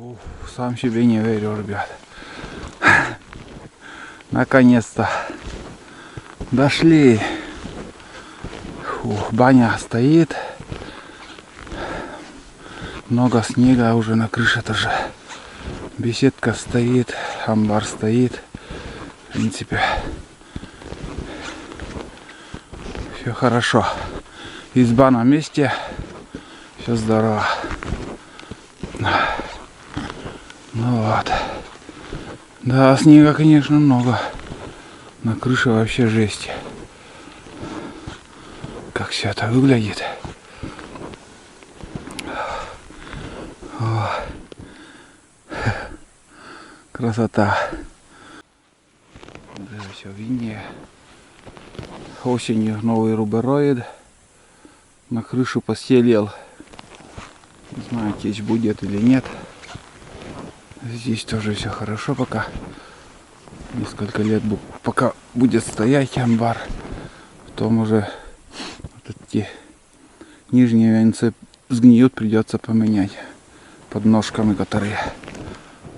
Ух, сам себе не верю, ребят. Наконец-то дошли. Фух, баня стоит. Много снега уже на крыше тоже. Беседка стоит, амбар стоит. В принципе, все хорошо. Изба на месте. Все здорово. Ну вот. Да, снега, конечно, много. На крыше вообще жесть. Как все это выглядит. О. Красота. Да, все виднее. Осенью новый рубероид. На крышу постелил. Не знаю, течь будет или нет. Здесь тоже все хорошо пока. Несколько лет пока будет стоять амбар. Потом уже вот эти нижние венцы сгниют, придется поменять подножками, которые.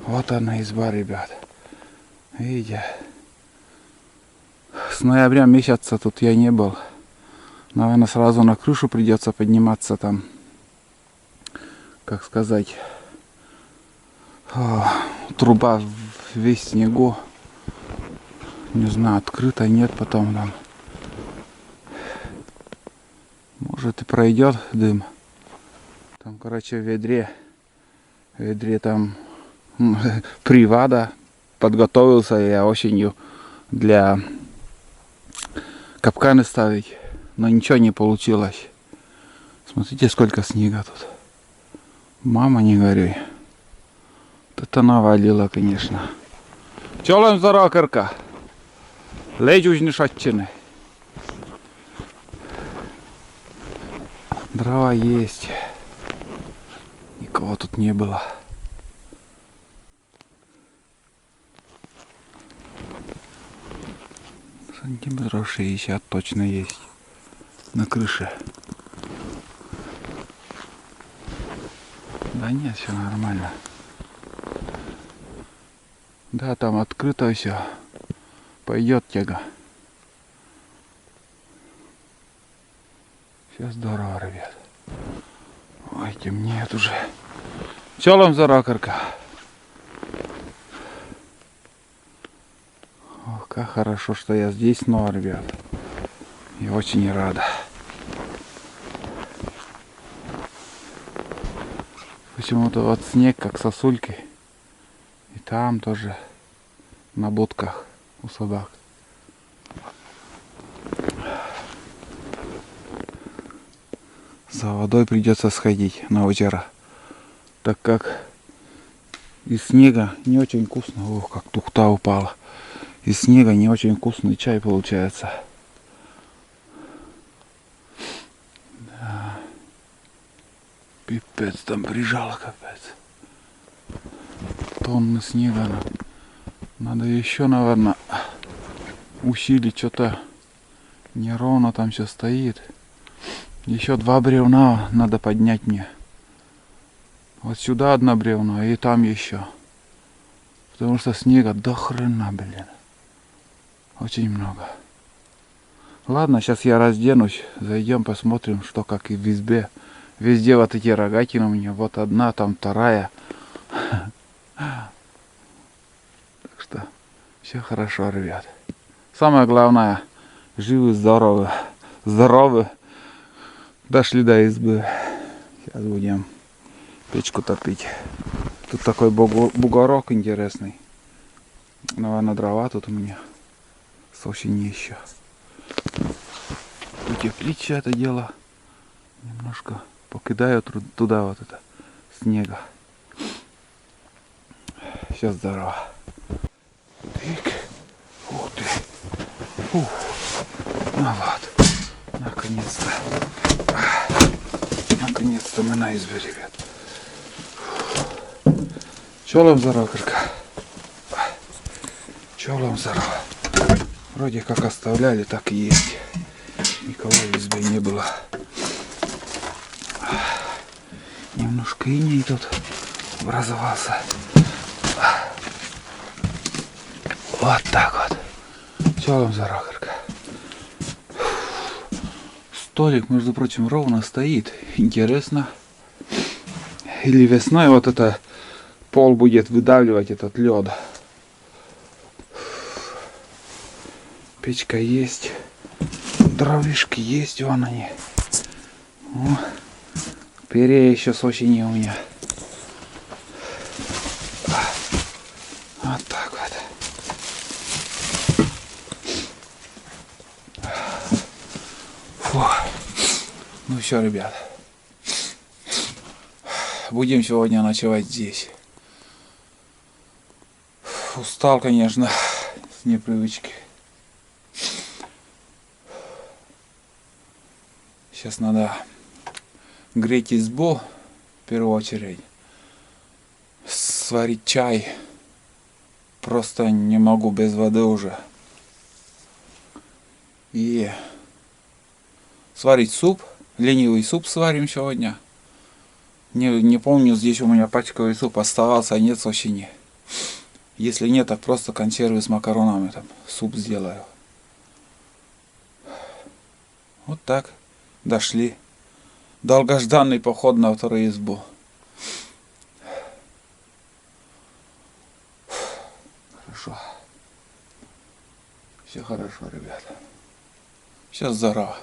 Вот она изба, ребят. Видите? С ноября месяца тут я не был. Наверное, сразу на крышу придется подниматься там. Как сказать, труба весь снегу. Не знаю, открыто, нет, потом там. Может и пройдет дым. Там, короче, в ведре там привада. Подготовился я осенью для капканы ставить. Но ничего не получилось. Смотрите, сколько снега тут. Мама, не горюй. Это навалило, конечно. Чолом здорово, Кирка. Ледь уж не шатчины. Дрова есть. Никого тут не было. Сантиметров 60 точно есть. На крыше. Да нет, все нормально. Да, там открыто все. Пойдет тяга. Все здорово, ребят. Ой, темнеет уже. Чолом здорово, Кирка. Ох, как хорошо, что я здесь снова, ребят. Я очень рада. Почему-то вот снег как сосульки. И там тоже на будках у собак. За водой придется сходить на озеро. Так как из снега не очень вкусно. Ох, как тухта упала. Из снега не очень вкусный чай получается. Да. Пипец, там прижало капец. Тонны снега. Надо еще, наверное, усилить. Что-то неровно там все стоит. Еще 2 бревна надо поднять мне. Вот сюда 1 бревно и там еще. Потому что снега до хрена, блин. Очень много. Ладно, сейчас я разденусь. Зайдем, посмотрим, что как и в избе. Везде вот эти рогатины у меня. Вот 1, там 2. Так что все хорошо, ребят. Самое главное, живы, здоровы. Здоровы. Дошли до избы. Сейчас будем печку топить. Тут такой бугорок интересный. Наверное, дрова тут у меня с осени еще. Утеплить все это дело. Немножко покидаю туда вот это снега. Все здорово. Так. Ух ты. Фух. Ну вот. Наконец-то. Наконец-то мы на избе, ребят. Чолом здорово, Кирка. Чолом здорово. Вроде как оставляли, так и есть. Никого в избе не было. Немножко иней тут образовался. Вот так вот. Что вам за рахарка? Столик, между прочим, ровно стоит. Интересно. Или весной вот это пол будет выдавливать этот лед. Печка есть. Дровишки есть, вон они. О, перья еще с осени у меня. Вот так вот. Фу. Ну все, ребят. Будем сегодня ночевать здесь. Устал, конечно, с непривычки. Сейчас надо греть избу в первую очередь. Сварить чай. Просто не могу без воды уже. И сварить суп. Ленивый суп сварим сегодня. Не помню, здесь у меня пачковый суп оставался, а нет с осени. Если нет, так просто консервы с макаронами там суп сделаю. Вот так. Дошли. Долгожданный поход на вторую избу. Хорошо. Все хорошо, ребята. Сейчас здорово.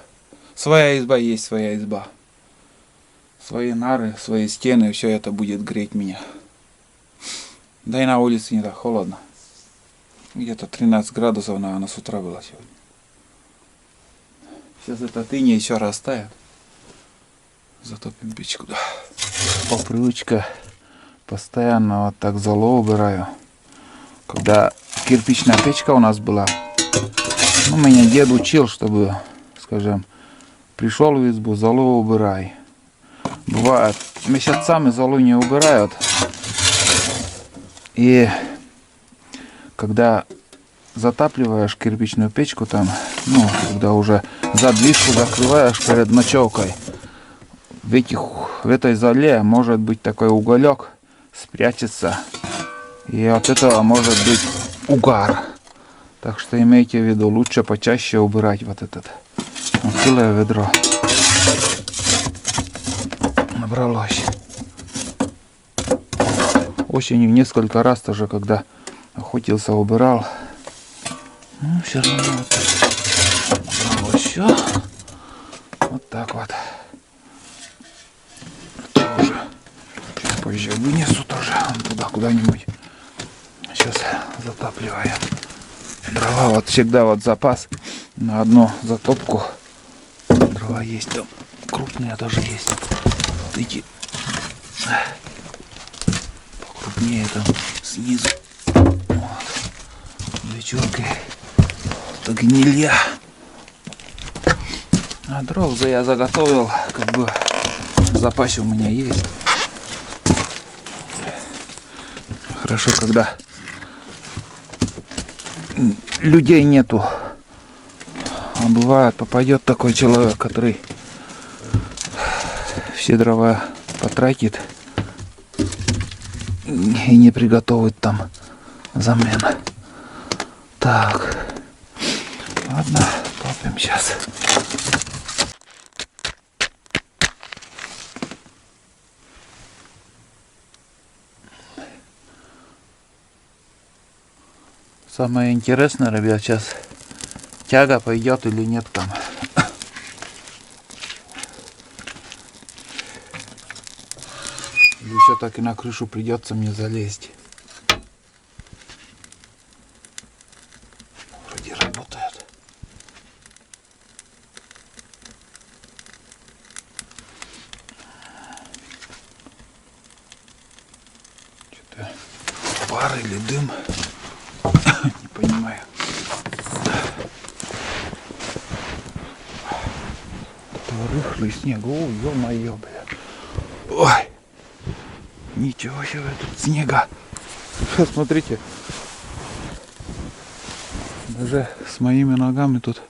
Своя изба есть своя изба. Свои нары, свои стены, все это будет греть меня. Да и на улице не так холодно. Где-то 13 градусов, наверное, с утра было сегодня. Сейчас этот иней еще растает. Затопим печку, да. По привычке постоянно вот так золу убираю. Когда кирпичная печка у нас была, ну, меня дед учил, чтобы, скажем, пришел в избу, золу убирай. Бывает, месяцами золу не убирают. И когда затапливаешь кирпичную печку там, ну, когда уже задвижку закрываешь перед ночевкой, в этой золе может быть такой уголек, спрячется, и от этого может быть угар. Так что имейте в виду, лучше почаще убирать вот этот. Вот целое ведро набралось. Осенью несколько раз тоже, когда охотился, убирал. Ну, все равно вот так. Набралось все. Вот так вот. Это уже чуть позже вынесу тоже туда куда-нибудь. Сейчас затапливаю. Дрова вот всегда вот запас на одну затопку. Дрова есть там. Крупные тоже есть. Вот эти покрупнее там снизу. Вот. Вечеркой. Это гнилья. А дров я заготовил, как бы в запасе у меня есть. Хорошо, когда людей нету. А бывает, попадет такой человек, который все дрова потратит и не приготовит там замена. Так, ладно, топим сейчас. Самое интересное, ребят, сейчас тяга пойдет или нет там. Или еще так и на крышу придется мне залезть. Вроде работает. Что-то пар или дым. Не понимаю. Рыхлый снег. О, ё-моё, бля. Ой. Ничего себе тут снега. Смотрите. Даже с моими ногами тут.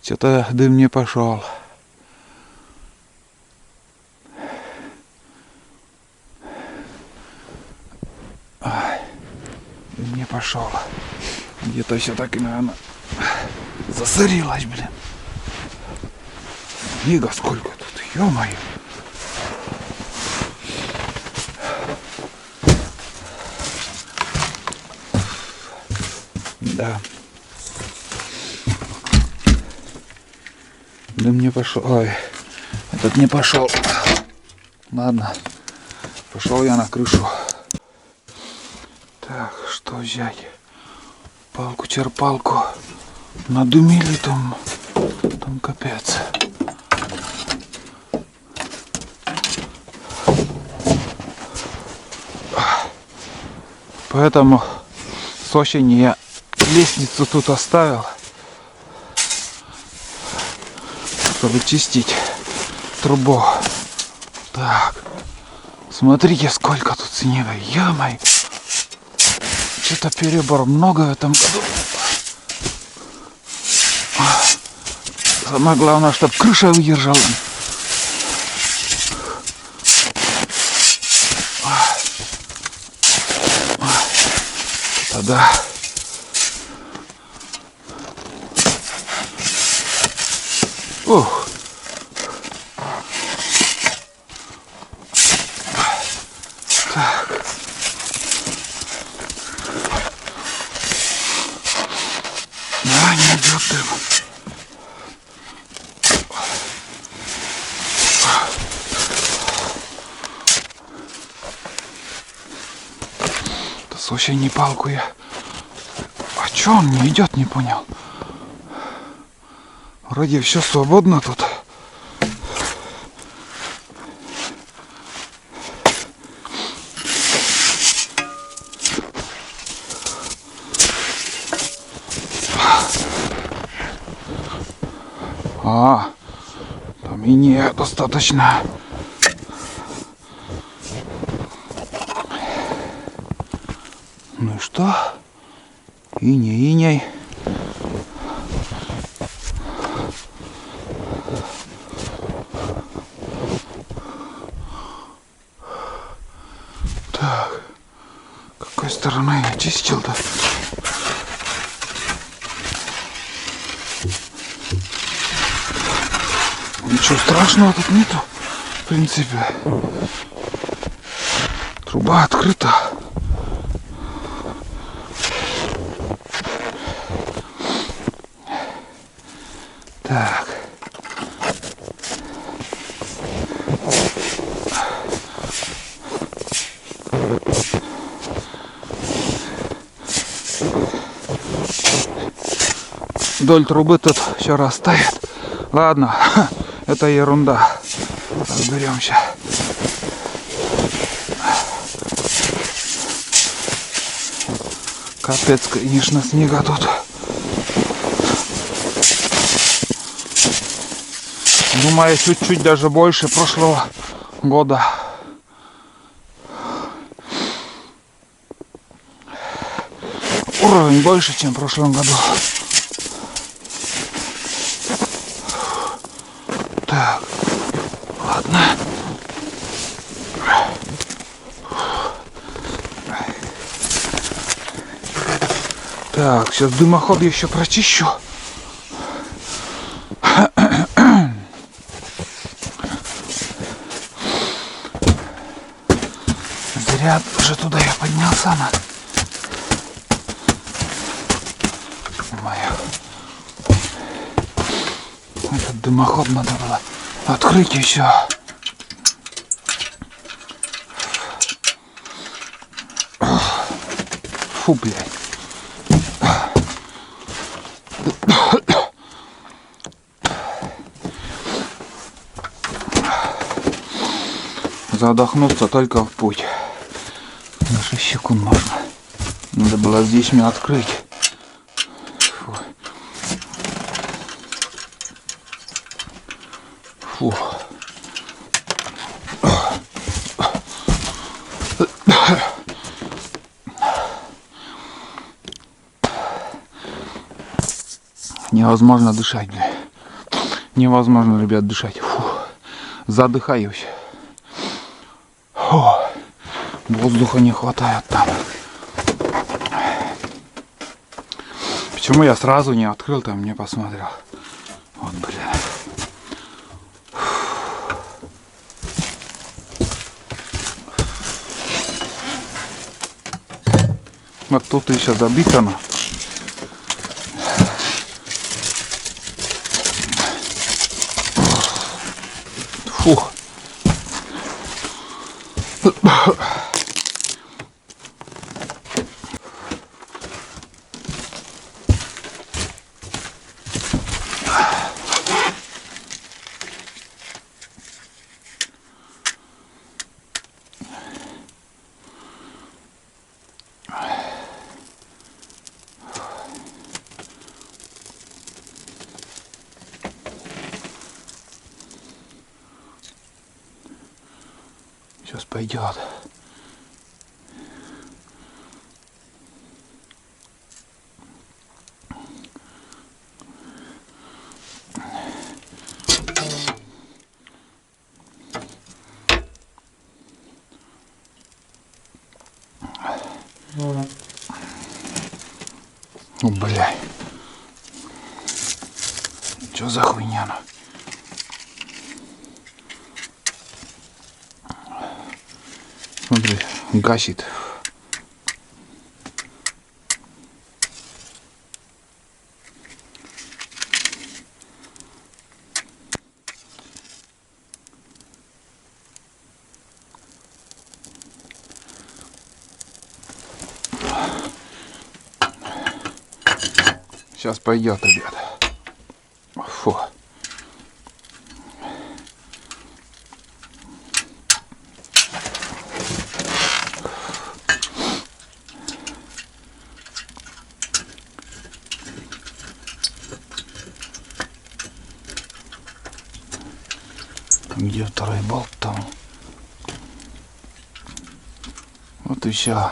Что-то дым не пошел. Дым не пошел. Где-то все так и, наверное, засорилось, блин. Снега сколько тут, ё-моё. Да. Дым не пошел. Ой, этот не пошел. Ладно, пошел я на крышу. Так, что взять? Палку-черпалку. Надумили там капец. Поэтому с осени я лестницу тут оставил, чтобы чистить трубу. Так, смотрите, сколько тут снега, ё-моё. Что-то перебор много в этом году. Самое главное, чтобы крыша выдержала. Тогда ух. Так. Да, не идет дым. Да с осени палку я. А чё он не идет, не понял. Вроде все свободно тут. А, там и не достаточно. Ну и что? Иней. Так, какой стороной я чистил-то? Ничего страшного тут нету, в принципе. Труба открыта. Так. Вдоль трубы тут еще растает. Ладно, это ерунда. Разберемся. Капец, конечно, снега тут. Думаю, чуть-чуть даже больше прошлого года. Уровень больше, чем в прошлом году. Так, ладно. Так, сейчас дымоход еще прочищу. Зря уже туда я поднялся. Этот дымоход надо было открыть и все. Фу, блядь. Задохнуться только в путь. На 6 секунд можно. Надо было здесь мне открыть. Фу. Фу. Невозможно дышать, блядь. Невозможно, ребят, дышать. Фу. Задыхаюсь. Фу. Воздуха не хватает там. Почему я сразу не открыл там, не посмотрел? Вот, блин. Вот тут еще забито. Фух. Сейчас пойдет. О, бля. Что за хуйня? Смотри, гасит. Сейчас пойдет, ребята. Фу. Где второй болт там? Вот и все.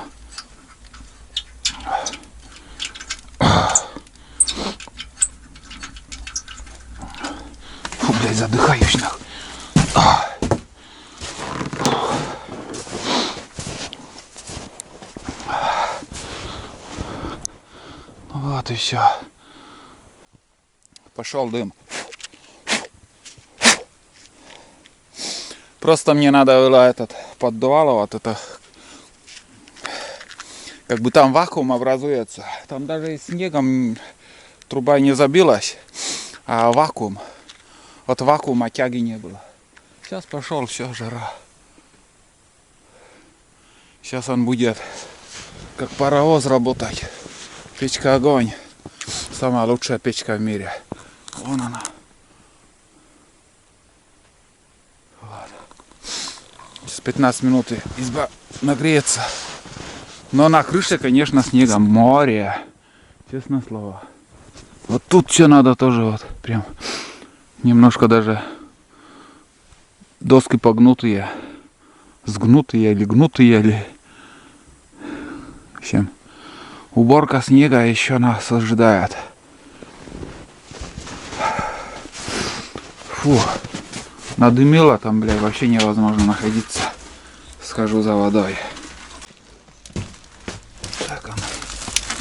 Фу, блядь, задыхаюсь нахуй. Вот и все. Пошел дым. Просто мне надо было поддувало, вот это, как бы там вакуум образуется. Там даже и снегом труба не забилась, а вакуум. От вакуума тяги не было. Сейчас пошел, все, жара. Сейчас он будет как паровоз работать. Печка огонь. Самая лучшая печка в мире. Вон она. Через 15 минут изба нагреется. Но на крыше, конечно, снегом море. Честное слово. Вот тут все надо тоже вот прям немножко даже доски погнутые, сгнутые или гнутые, или в общем, уборка снега еще нас ожидает. Фу, надымило там, блядь, вообще невозможно находиться. Схожу за водой. Так, она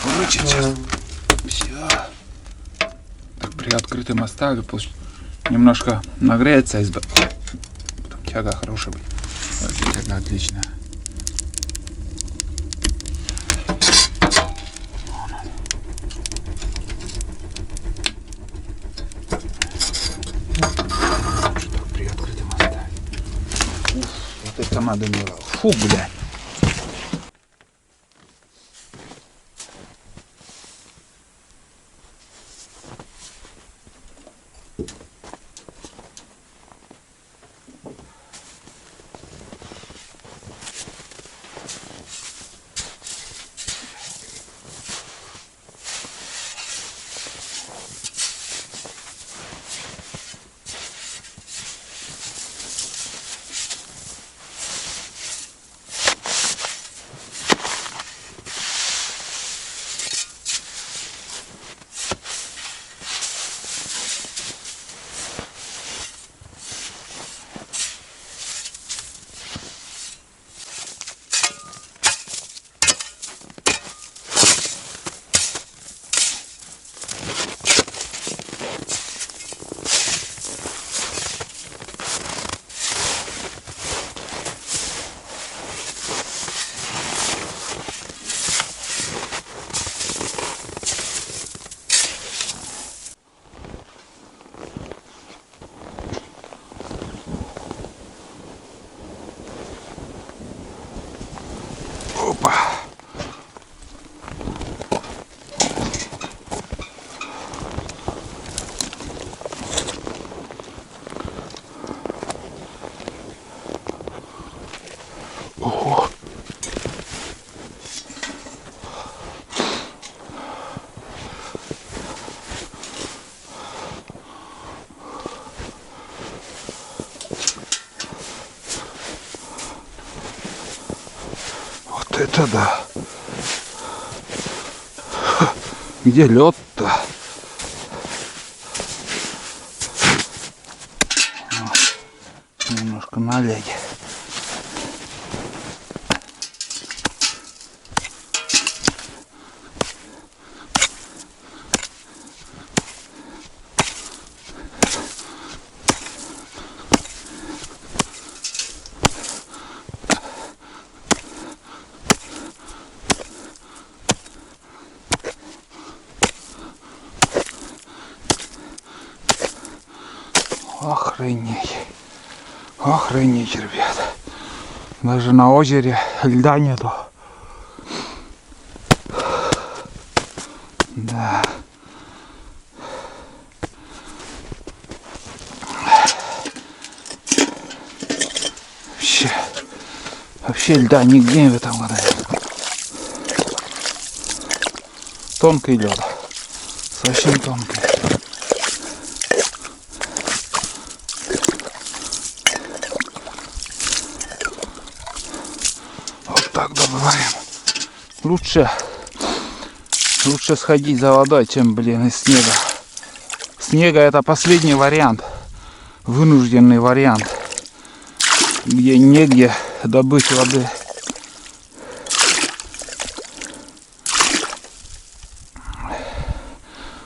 выручит сейчас. Все. Так, при открытом оставлю, пусть немножко нагреется изба. Потом тяга хорошая будет. Вообще тяга отличная. Что так при открытом оставлю? Вот это надымило. Фу, блядь. это да. Где лед-то? Немножко налеги. Охренеть. Охренеть, ребята. Даже на озере льда нету. Да. Вообще льда нигде в этом году. Тонкий лед. Совсем тонкий. Вот так добываем. Лучше сходить за водой, чем, блин, из снега. Снега это последний вариант. Вынужденный вариант. Где негде добыть воды.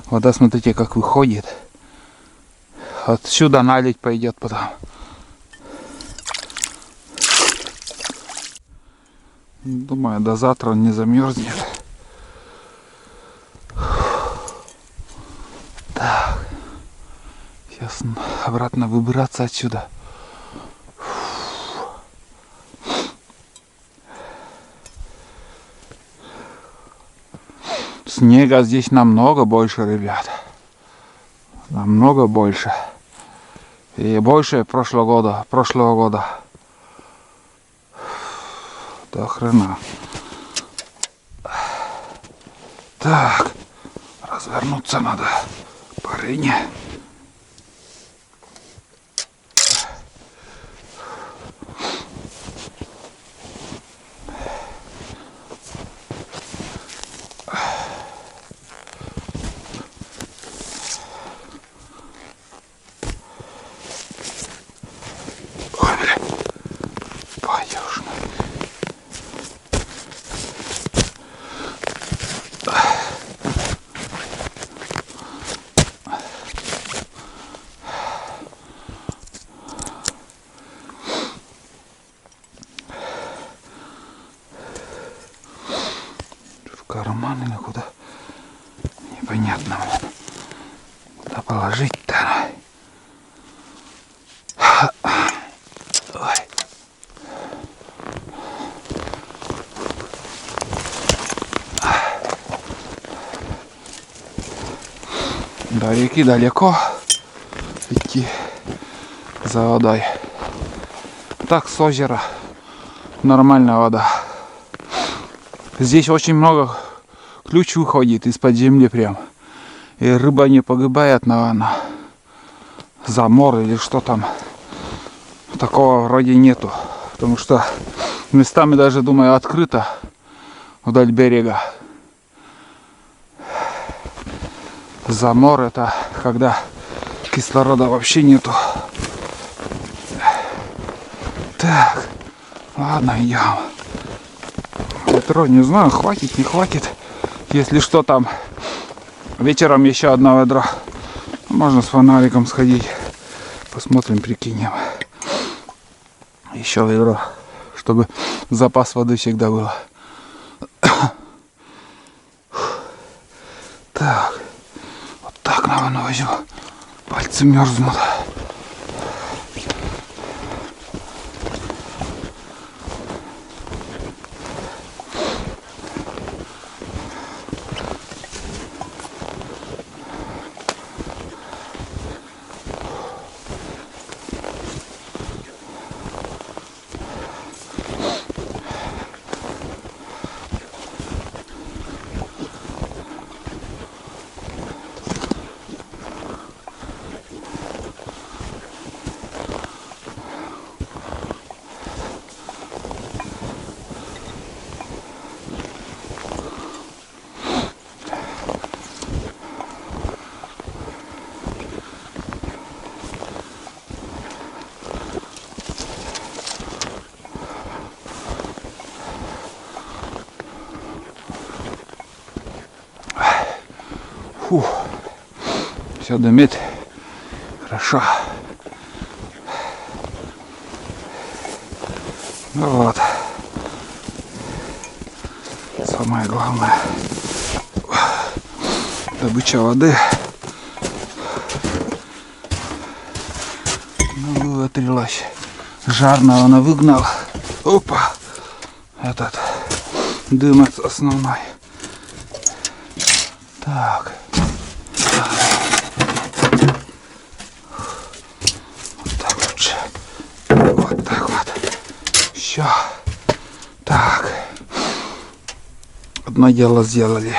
Вода, смотрите, как выходит. Отсюда налить пойдет потом. Думаю, до завтра он не замерзнет. Так. Сейчас обратно выбираться отсюда. Снега здесь намного больше, ребят. Намного больше. И больше прошлого года. До хрена. Так. Развернуться надо. Парень. Карман или куда? Непонятно. Куда положить-то? Ой. До реки далеко идти за водой. Так, с озера нормальная вода. Здесь очень много ключ выходит из-под земли прям. И рыба не погибает, наверное. Замор или что там. Такого вроде нету. Потому что местами даже, думаю, открыто вдоль берега. Замор это когда кислорода вообще нету. Так, ладно, идем. Метро, не знаю, хватит, не хватит. Если что, там вечером еще одно ведро. Можно с фонариком сходить. Посмотрим, прикинем. Еще ведро, чтобы запас воды всегда был. Так, вот так, наверное, возьму. Пальцы мерзнут. Фух. Все дымит. Хорошо. Ну вот. Самое главное. Добыча воды. Ну, выветрилась. Жарного она выгнал. Опа. Этот дым основной. Так. Вот так лучше. Вот так вот. Все. Так. Одно дело сделали.